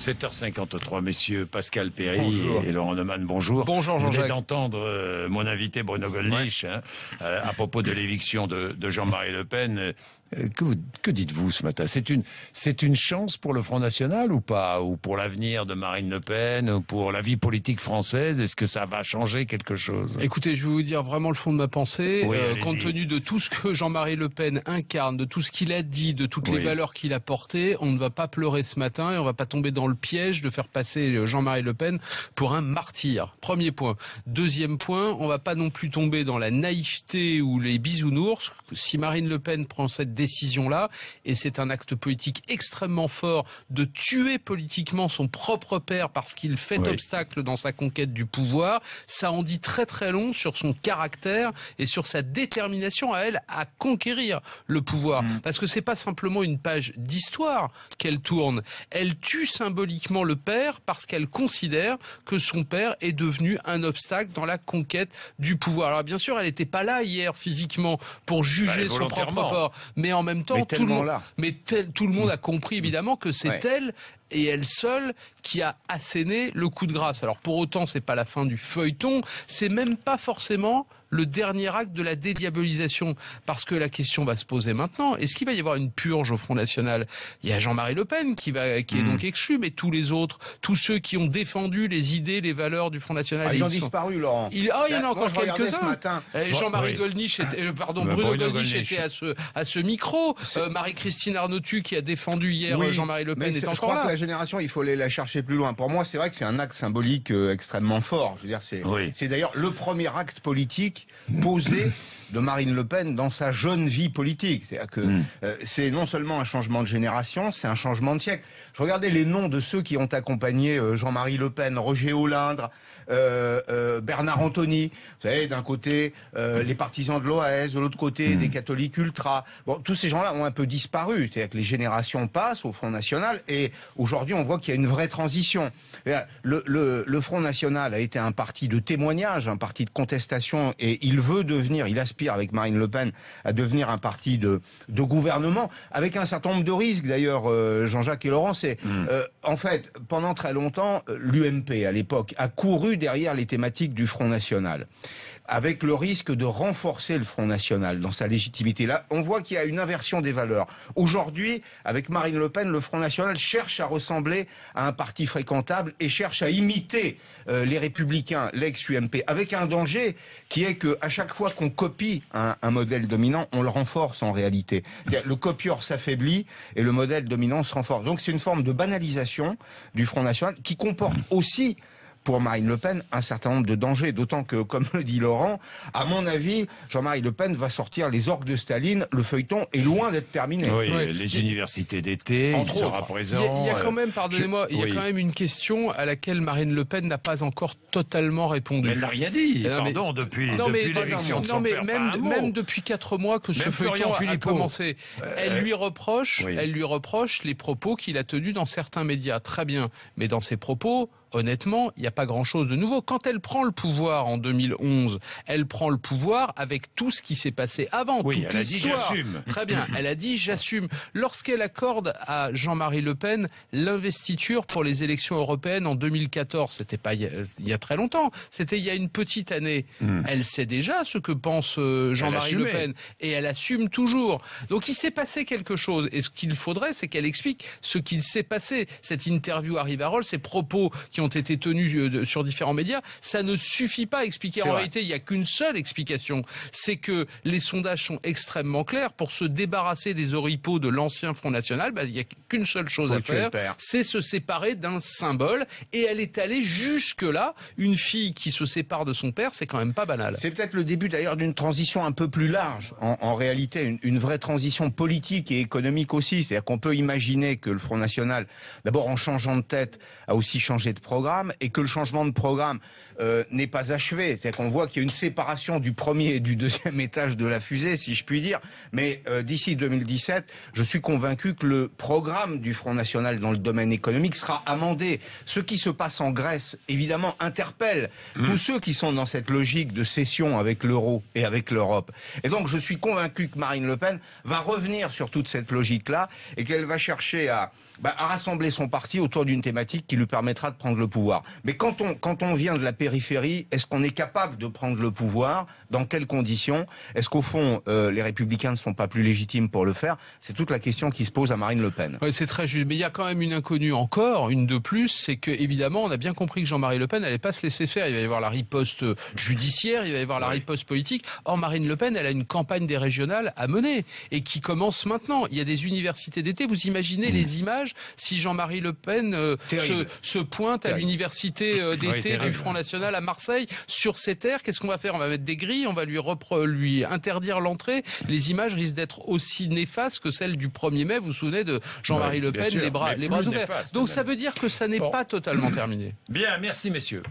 7h53, messieurs, Pascal Perry Bonjour. et Laurent Neumann, bonjour. Bonjour Vous venez Jean-Jacques. d'entendre mon invité Bruno Gollnisch à propos de l'éviction de Jean-Marie Le Pen. Que dites-vous ce matin? C'est une chance pour le Front National ou pas? Ou pour l'avenir de Marine Le Pen? Ou pour la vie politique française? Est-ce que ça va changer quelque chose? Écoutez, je vais vous dire vraiment le fond de ma pensée. Oui, Compte tenu de tout ce que Jean-Marie Le Pen incarne, de tout ce qu'il a dit, de toutes les valeurs qu'il a portées, on ne va pas pleurer ce matin et on va pas tomber dans le piège de faire passer Jean-Marie Le Pen pour un martyr. Premier point. Deuxième point, on va pas non plus tomber dans la naïveté ou les bisounours. Si Marine Le Pen prend cette décision-là, et c'est un acte politique extrêmement fort de tuer politiquement son propre père parce qu'il fait obstacle dans sa conquête du pouvoir, ça en dit très très long sur son caractère et sur sa détermination à elle à conquérir le pouvoir. Parce que c'est pas simplement une page d'histoire qu'elle tourne. Elle tue symboliquement le père parce qu'elle considère que son père est devenu un obstacle dans la conquête du pouvoir. Alors bien sûr, elle n'était pas là hier physiquement pour juger son propre port, mais en même temps, tout le monde a compris évidemment que c'est elle et elle seule qui a asséné le coup de grâce. Alors pour autant, c'est pas la fin du feuilleton, c'est même pas forcément le dernier acte de la dédiabolisation, parce que la question va se poser maintenant. Est-ce qu'il va y avoir une purge au Front National? Il y a Jean-Marie Le Pen qui est donc exclu, mais tous les autres, tous ceux qui ont défendu les idées, les valeurs du Front National, ils ont disparu, Laurent. Il y en a encore quelques-uns. Jean-Marie Gollnisch, Bruno Gollnisch était à ce micro. Marie-Christine Arnautu qui a défendu hier Jean-Marie Le Pen est encore là. Je crois que la génération, il faut aller la chercher plus loin. Pour moi, c'est vrai que c'est un acte symbolique extrêmement fort. Je veux dire, c'est d'ailleurs le premier acte politique posé de Marine Le Pen dans sa jeune vie politique. C'est-à-dire que c'est non seulement un changement de génération, c'est un changement de siècle. Je regardais les noms de ceux qui ont accompagné Jean-Marie Le Pen, Roger Olindre, Bernard Anthony. Vous savez, d'un côté les partisans de l'OAS, de l'autre côté des catholiques ultra. Bon, tous ces gens-là ont un peu disparu. C'est-à-dire que les générations passent au Front National et aujourd'hui on voit qu'il y a une vraie transition. Le Front National a été un parti de témoignage, un parti de contestation et il aspire avec Marine Le Pen à devenir un parti de gouvernement, avec un certain nombre de risques d'ailleurs, Jean-Jacques et Laurent. En fait, pendant très longtemps, l'UMP à l'époque a couru derrière les thématiques du Front National, avec le risque de renforcer le Front National dans sa légitimité. Là, on voit qu'il y a une inversion des valeurs. Aujourd'hui, avec Marine Le Pen, le Front National cherche à ressembler à un parti fréquentable et cherche à imiter les Républicains, l'ex-UMP, avec un danger qui est que à chaque fois qu'on copie un modèle dominant, on le renforce en réalité. Le copieur s'affaiblit et le modèle dominant se renforce. Donc c'est une forme de banalisation du Front National qui comporte aussi pour Marine Le Pen un certain nombre de dangers, d'autant que, comme le dit Laurent, à mon avis, Jean-Marie Le Pen va sortir les orgues de Staline, le feuilleton est loin d'être terminé. Les universités d'été, il sera présent. Il y a quand même, pardonnez-moi, il y a quand même une question à laquelle Marine Le Pen n'a pas encore totalement répondu. Mais elle n'a rien dit, depuis l'élection de son père. Même depuis 4 mois que ce feuilleton a commencé. Elle lui reproche les propos qu'il a tenus dans certains médias. Très bien. Mais dans ces propos, honnêtement, il n'y a pas grand-chose de nouveau. Quand elle prend le pouvoir en 2011, elle prend le pouvoir avec tout ce qui s'est passé avant. Elle a dit j'assume. Très bien, elle a dit j'assume. Lorsqu'elle accorde à Jean-Marie Le Pen l'investiture pour les élections européennes en 2014, c'était pas il y a très longtemps, c'était il y a une petite année. Elle sait déjà ce que pense Jean-Marie Le Pen et elle assume toujours. Donc il s'est passé quelque chose et ce qu'il faudrait, c'est qu'elle explique ce qu'il s'est passé. Cette interview à Rivarol, ces propos qui ont été tenus sur différents médias, ça ne suffit pas à expliquer. En réalité, il n'y a qu'une seule explication, c'est que les sondages sont extrêmement clairs. Pour se débarrasser des oripeaux de l'ancien Front National, il n'y a qu'une seule chose à faire, c'est se séparer d'un symbole. Et elle est allée jusque-là. Une fille qui se sépare de son père, c'est quand même pas banal. C'est peut-être le début d'ailleurs d'une transition un peu plus large. En réalité, une vraie transition politique et économique aussi. C'est-à-dire qu'on peut imaginer que le Front National, d'abord en changeant de tête, a aussi changé de programme et que le changement de programme n'est pas achevé. C'est-à-dire qu'on voit qu'il y a une séparation du premier et du deuxième étage de la fusée, si je puis dire. Mais d'ici 2017, je suis convaincu que le programme du Front National dans le domaine économique sera amendé. Ce qui se passe en Grèce, évidemment, interpelle tous ceux qui sont dans cette logique de cession avec l'euro et avec l'Europe. Et donc, je suis convaincu que Marine Le Pen va revenir sur toute cette logique-là et qu'elle va chercher à rassembler son parti autour d'une thématique qui lui permettra de prendre le pouvoir. Mais quand on vient de la périphérie, est-ce qu'on est capable de prendre le pouvoir? Dans quelles conditions? Est-ce qu'au fond, les Républicains ne sont pas plus légitimes pour le faire? C'est toute la question qui se pose à Marine Le Pen. Ouais, c'est très juste. Mais il y a quand même une inconnue encore, une de plus, c'est que évidemment, on a bien compris que Jean-Marie Le Pen n'allait pas se laisser faire. Il va y avoir la riposte judiciaire, il va y avoir la riposte politique. Or, Marine Le Pen, elle a une campagne des régionales à mener et qui commence maintenant. Il y a des universités d'été. Vous imaginez les images si Jean-Marie Le Pen se pointe à l'université d'été du Front National à Marseille sur ces terres? Qu'est-ce qu'on va faire? On va mettre des grilles, on va lui interdire l'entrée. Les images risquent d'être aussi néfastes que celles du 1er mai. Vous vous souvenez de Jean-Marie Le Pen, les bras ouverts. Donc ça veut dire que ça n'est pas totalement terminé. Bien, merci messieurs.